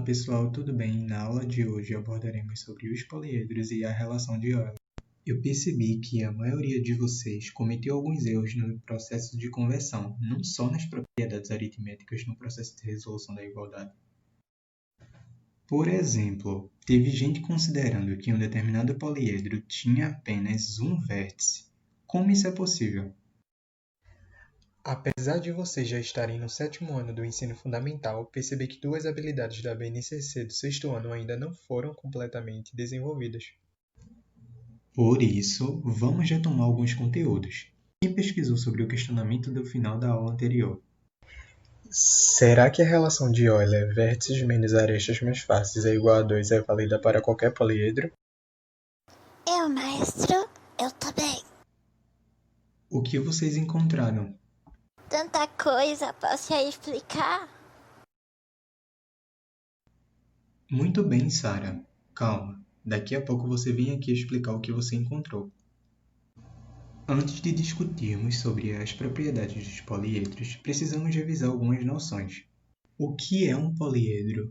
Olá pessoal, tudo bem? Na aula de hoje abordaremos sobre os poliedros e a relação de Euler. Eu percebi que a maioria de vocês cometeu alguns erros no processo de conversão, não só nas propriedades aritméticas no processo de resolução da igualdade. Por exemplo, teve gente considerando que um determinado poliedro tinha apenas um vértice. Como isso é possível? Apesar de vocês já estarem no 7º ano do ensino fundamental, percebi que duas habilidades da BNCC do 6º ano ainda não foram completamente desenvolvidas. Por isso, vamos retomar alguns conteúdos. Quem pesquisou sobre o questionamento do final da aula anterior? Será que a relação de Euler, vértices menos arestas mais fáceis é igual a 2 é válida para qualquer poliedro? Maestro, eu também. O que vocês encontraram? Tanta coisa, posso aí explicar? Muito bem, Sara. Calma. Daqui a pouco você vem aqui explicar o que você encontrou. Antes de discutirmos sobre as propriedades dos poliedros, precisamos revisar algumas noções. O que é um poliedro?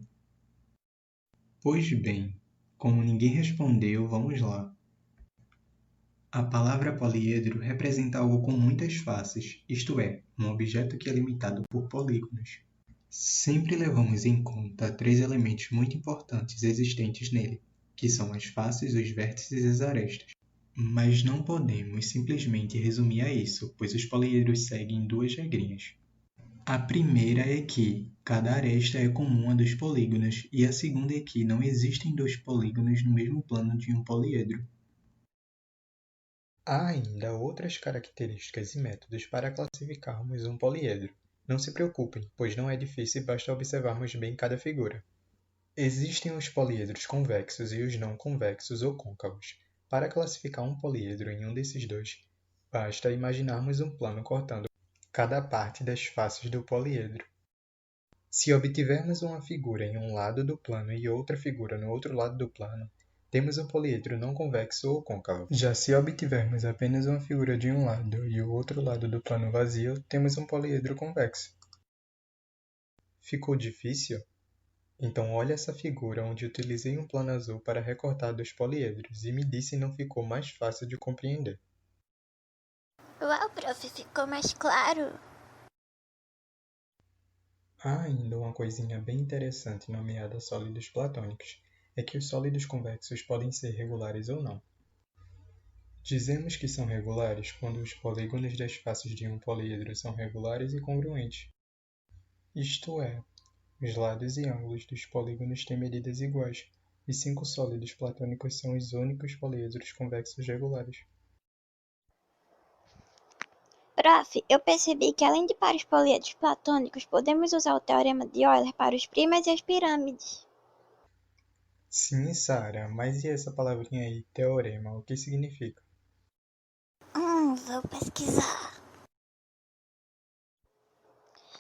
Pois bem, como ninguém respondeu, vamos lá. A palavra poliedro representa algo com muitas faces, isto é, um objeto que é limitado por polígonos. Sempre levamos em conta três elementos muito importantes existentes nele, que são as faces, os vértices e as arestas. Mas não podemos simplesmente resumir a isso, pois os poliedros seguem duas regrinhas. A primeira é que cada aresta é comum a dos polígonos, e a segunda é que não existem dois polígonos no mesmo plano de um poliedro. Há ainda outras características e métodos para classificarmos um poliedro. Não se preocupem, pois não é difícil e basta observarmos bem cada figura. Existem os poliedros convexos e os não convexos ou côncavos. Para classificar um poliedro em um desses dois, basta imaginarmos um plano cortando cada parte das faces do poliedro. Se obtivermos uma figura em um lado do plano e outra figura no outro lado do plano, temos um poliedro não convexo ou côncavo. Já se obtivermos apenas uma figura de um lado e o outro lado do plano vazio, temos um poliedro convexo. Ficou difícil? Então olhe essa figura onde utilizei um plano azul para recortar dois poliedros e me diz se não ficou mais fácil de compreender. Uau, prof, ficou mais claro. Há ainda uma coisinha bem interessante nomeada sólidos platônicos, é que os sólidos convexos podem ser regulares ou não. Dizemos que são regulares quando os polígonos das faces de um poliedro são regulares e congruentes. Isto é, os lados e ângulos dos polígonos têm medidas iguais. Os 5 sólidos platônicos são os únicos poliedros convexos regulares. Prof, eu percebi que além de para os poliedros platônicos, podemos usar o teorema de Euler para os primas e as pirâmides. Sim, Sara, mas e essa palavrinha aí, teorema, o que significa? Vou pesquisar.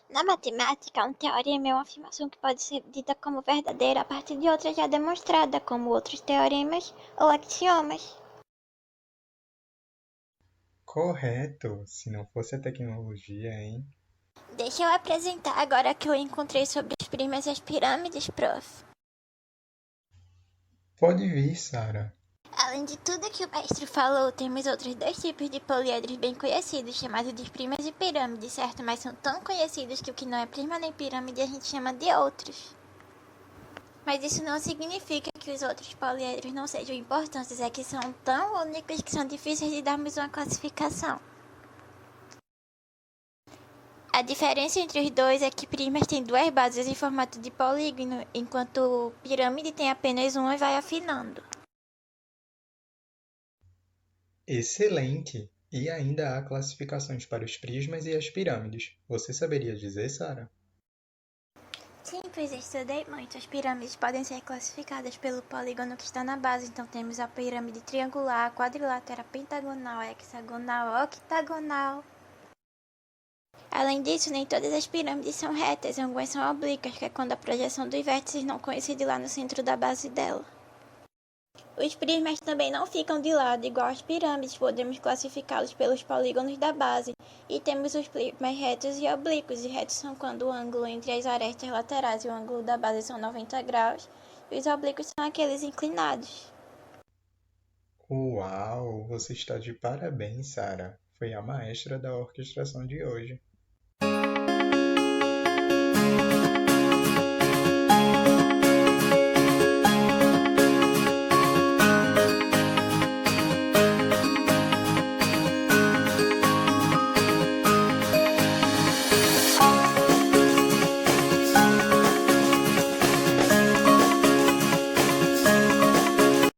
Na matemática, um teorema é uma afirmação que pode ser dita como verdadeira a partir de outra já demonstrada, como outros teoremas ou axiomas. Correto! Se não fosse a tecnologia, hein? Deixa eu apresentar agora que eu encontrei sobre as primas e as pirâmides, prof. Pode vir, Sara. Além de tudo que o mestre falou, temos outros dois tipos de poliedros bem conhecidos, chamados de primas e pirâmides, certo? Mas são tão conhecidos que o que não é prima nem pirâmide a gente chama de outros. Mas isso não significa que os outros poliedros não sejam importantes, é que são tão únicos que são difíceis de darmos uma classificação. A diferença entre os dois é que primas têm duas bases em formato de polígono, enquanto pirâmide tem apenas uma e vai afinando. Excelente! E ainda há classificações para os prismas e as pirâmides. Você saberia dizer, Sara? Sim, pois estudei muito. As pirâmides podem ser classificadas pelo polígono que está na base. Então temos a pirâmide triangular, quadrilátera, pentagonal, hexagonal, octagonal. Além disso, nem todas as pirâmides são retas, algumas são oblíquas, que é quando a projeção dos vértices não coincide lá no centro da base dela. Os prismas também não ficam de lado, igual as pirâmides, podemos classificá-los pelos polígonos da base. E temos os prismas retos e oblíquos, e retos são quando o ângulo entre as arestas laterais e o ângulo da base são 90 graus, e os oblíquos são aqueles inclinados. Uau, você está de parabéns, Sara. Foi a maestra da orquestração de hoje.